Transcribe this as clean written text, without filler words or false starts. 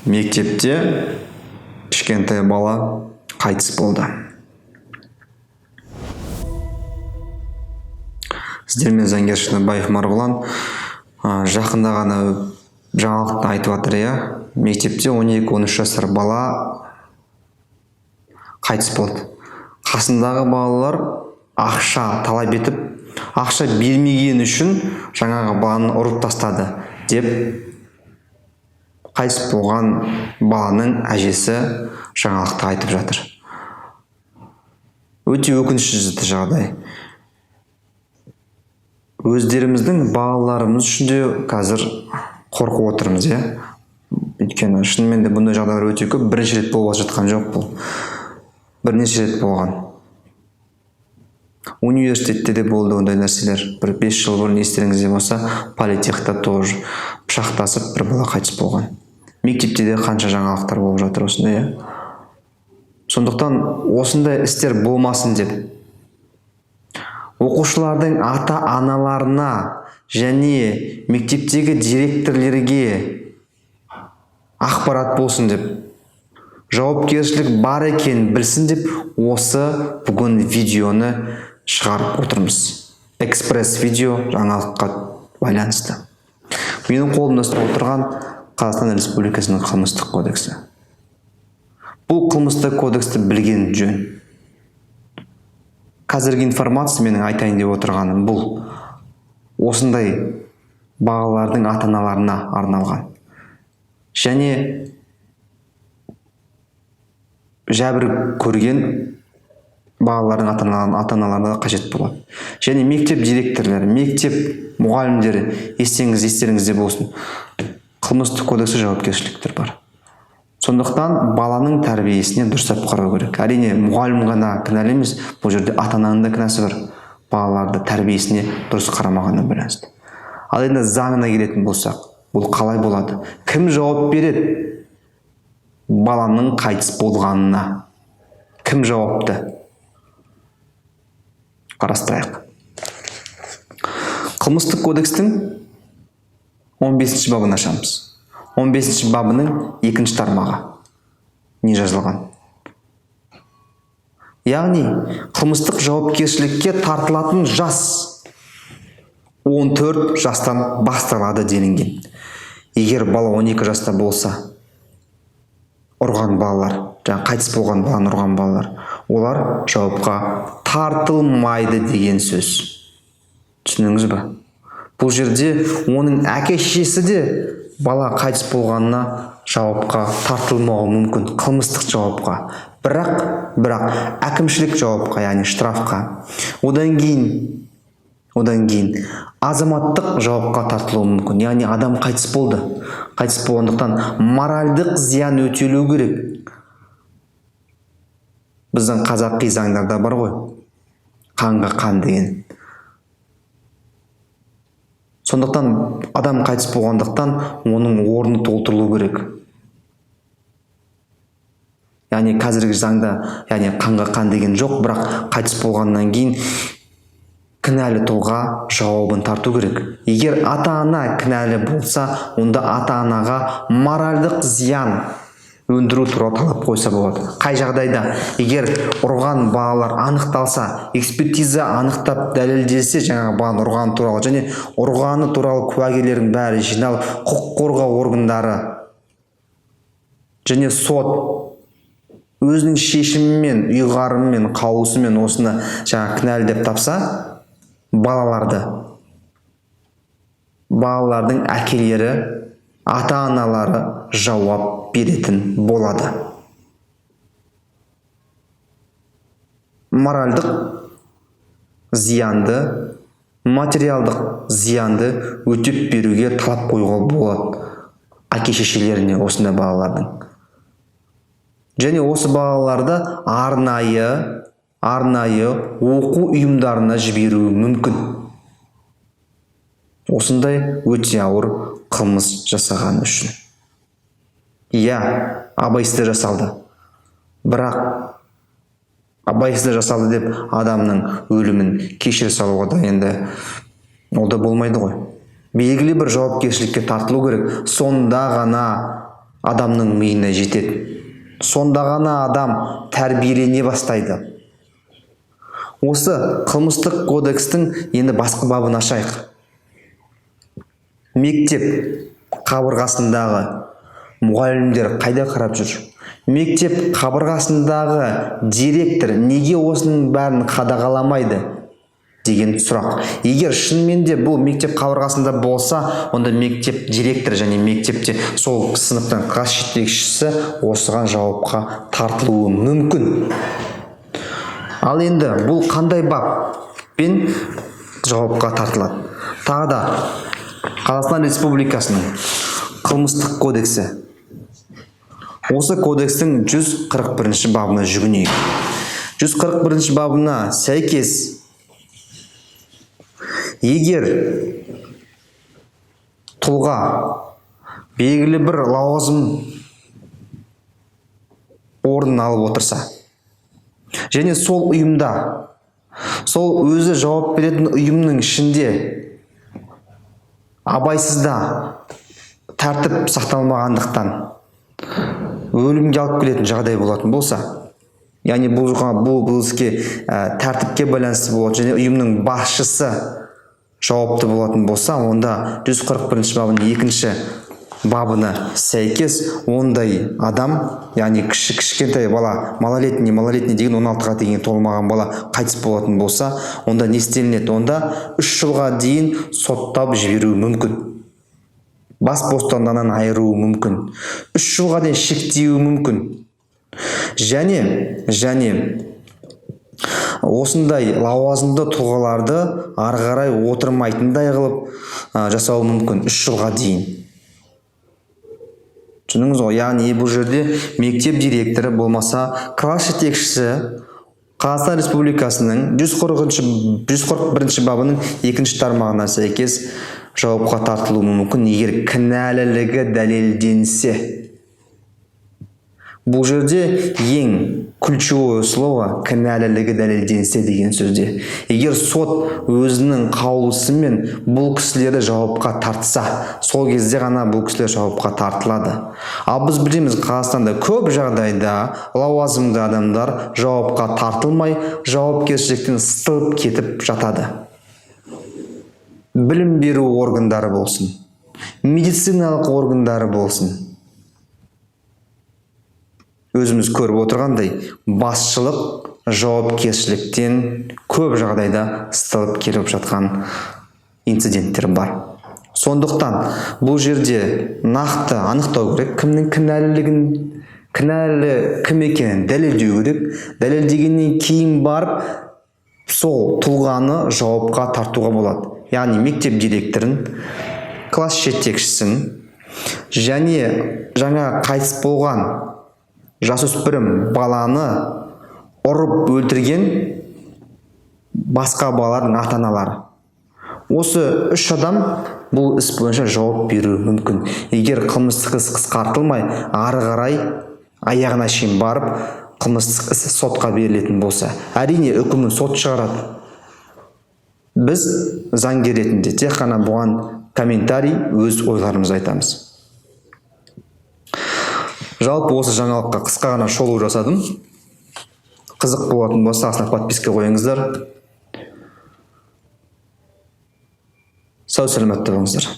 Мектепте кішкентай бала қайтыс болды. Сіздермен заңгер Шыныбаев Марғұлан. Жақында ғана жаңалықты айтып жатыр, иә. Мектепте 12-13 жасар бала қайтыс болды. Қасындағы балалар ақша талап етіп, ақша бермеген үшін жаңағы баланы ұрып тастады деп қайтыс болған баланың әжесі жаңалықты айтып жатыр. Өте өкінішті жағдай. Өздеріміздің балаларымыз үшін де қазір қорқып отырмыз, иә. Өйткені шынымен де бұндай жағдайлар өте көп. Бірінші рет болып жатқан жоқ бұл. Бірнеше рет болған. Университетте де болды ондай нәрселер. Бір 5 жыл бұрын естеріңізде болса, политехта тоже пышақтасып бір бала қайтыс болған. Мектепте де қанша жаңалықтар болып жатыр осындай. Сондықтан осындай істер болмасын деп оқушылардың ата-аналарына және мектептегі директорлерге ақпарат болсын деп, жауапкершілік бар екен білсін деп, осы бүгін видеоны шығарып отырмыз. Экспресс-видео жаңалыққа байланысты. Менің қолымда ұстап отырған Қазақстан Республикасының қылмыстық кодексі. Бұл қылмыстық кодексті білген жөн. Қазіргі информация менің айтайын деп отырғаным бұл осындай балалардың ата-аналарына арналған. Және жәбір көрген балалардың ата-аналарына қажет болады. Және мектеп директорлары, мектеп мұғалімдері естеріңізде болсын. Қылмыстық кодексі жауапкершіліктер бар. Сондықтан баланың тәрбиесіне дұрыстап қарау керек. Әрине мұғалім ғана кінәлі емес, бұл жерде ата-ананың да кінәсі бар. Балаларды тәрбиесіне дұрыс қарамағанына байланысты. Ал енді заңына келетін болсақ, бұл қалай болады? Кім жауап береді баланың қайтыс болғанына? Кім жауапты? Қарастырайық. Қылмыстық кодекстің 15-ші бабын ашамыз. 15-ші бабының 2-ші тармағы не жазылған? Яғни, қылмыстық жауапкершілікке тартылатын жас 14 жастан басталады делінген. Егер бала 12 жаста болса, ұрған балалар, қайтыс болған баланы ұрған балалар, олар жауапқа тартылмайды деген сөз. Түсініңіз бе? Бұл жерде оның әке-шешесі де бала қайтыс болғанына жауапқа тартылмауы мүмкін, қылмыстық жауапқа. Бірақ әкімшілік жауапқа, яғни штрафқа. Одан кейін азаматтық жауапқа тартылуы мүмкін. Яғни адам қайтыс болды. Қайтыс болғандықтан моральдық зиян өтелу керек. Біздің қазақи заңдарда бар ғой. Қанға қан деген. Сондықтан адам қайтыс болғандықтан оның орны толтырылу керек. Яғни қазіргі заңда, яғни қанға қан деген жоқ, бірақ қайтыс болғаннан кейін кінәлі тұлға жауабын тарту керек. Егер ата-ана кінәлі болса, онда ата-анаға моральдық зиян өндіру туралы талап қойса болады. Қай жағдайда? Егер ұрған балалар анықталса, экспертиза анықтап дәлелдесе, жаңағы баланы ұрғаны туралы және ұрғаны туралы куәгерлердің бәрі жиналып, құқық қорғау органдары және сот өзінің шешімімен, ұйғарымымен, қаулысымен осыны жаңа кінәлі деп тапса, балалардың әкелері, ата-аналары жауап беретін болады. Моральдық зиянды, материалдық зиянды өтеп беруге талап қоюға болады әке-шешелеріне осындай балалардың. Және осы балаларды арнайы оқу ұйымдарына жіберуі мүмкін. Осындай өте ауыр қылмыс жасаған үшін. Иә, абайсызда жасалды. Бірақ абайсызда жасалды деп адамның өлімін кешіре салуға да енді ол да болмайды ғой. Белгілі бір жауапкершілікке тартылу керек. Сонда ғана адамның миына жетеді. Сонда ғана адам тәрбиелене бастайды. Осы қылмыстық кодекстің енді басқа бабын ашайық. Мектеп қабырғасындағы мұғалімдер қайда қарап жүр? Мектеп қабырғасындағы директор неге осының бәрін қадағаламайды деген сұрақ. Егер шынымен де бұл мектеп қабырғасында болса, онда мектеп директоры және мектепте сол сыныптың класс жетекшісі осыған жауапқа тартылуы мүмкін. Ал енді бұл қандай баппен жауапқа тартылады? Тағы да Қазақстан Республикасының қылмыстық кодексі. Осы кодекстің 141 бабына жүгінейік. 141 бабына сәйкес, егер тұлға белгілі бір лауазым орнын алып отырса, және сол ұйымда, сол өзі жауап беретін ұйымның ішінде абайсызда тәртіп сақталмағандықтан өлімге алып келетін жағдай болатын болса, яғни бұл іске тәртіпке байланысты болады және ұйымның басшысы жауапты болатын болса, онда 141 бабының 2-ші бабына сәйкес ондай адам, яғни кішкентай бала, малолетний деген 16-ға дейін толмаған бала қайтыс болатын болса, онда не істелінеді? Онда 3 жылға дейін соттап жіберуі мүмкін. Бас бостандығынан айыруы мүмкін. 3 жылға дейін шектеуі мүмкін. Және осындай лауазымды тұлғаларды ары қарай отырмайтындай қылып жасауы мүмкін 3 жылға дейін. Түсініңіз ғой, яғни бұл жерде мектеп директоры болмаса класс жетекшісі Қазақстан Республикасының 141 бабының 2-ші тармағына сәйкес жауапқа тартылуы мүмкін, егер кінәлілігі дәлелденсе. Бұл жерде ең ключевое слово кінәлілігі дәлелденсе деген сөзде. Егер сот өзінің қаулысымен бұл кісілерді жауапқа тартса, сол кезде ғана бұл кісілер жауапқа тартылады. Ал біз білеміз, Қазақстанда көп жағдайда лауазымды адамдар жауапқа тартылмай, жауапкершіліктен сытылып кетіп жатады. Білім беру органдары болсын, медициналық органдары болсын. Өзіміз көріп отырғандай, басшылық жауапкершіліктен көп жағдайда сытылып келіп жатқан инциденттер бар. Сондықтан бұл жерде нақты анықтау керек, кімнің кінәлі кім екенін дәлелдеу керек. Дәлелдегеннен кейін барып сол тұлғаны жауапқа тартуға болады. Яғни мектеп директорын, класс жетекшісін және жаңа қайтыс болған жасөспірім баланы ұрып өлтірген басқа балалардың ата-аналары. Осы 3 адам бұл іс бойынша жауап беруі мүмкін. Егер қылмыстық іс қысқартылмай, ары қарай аяғына шейін барып, қылмыстық іс сотқа берілетін болса, әрине үкімін сот шығарады. Біз заңгер ретінде тек қана бұған комментарий, өз ойларымызды айтамыз. Жалпы осы жаңалыққа қысқа ғана шолу жасадым. Қызық болатын болса, астына подписка қойыңыздар. Сау саламатта болыңыздар.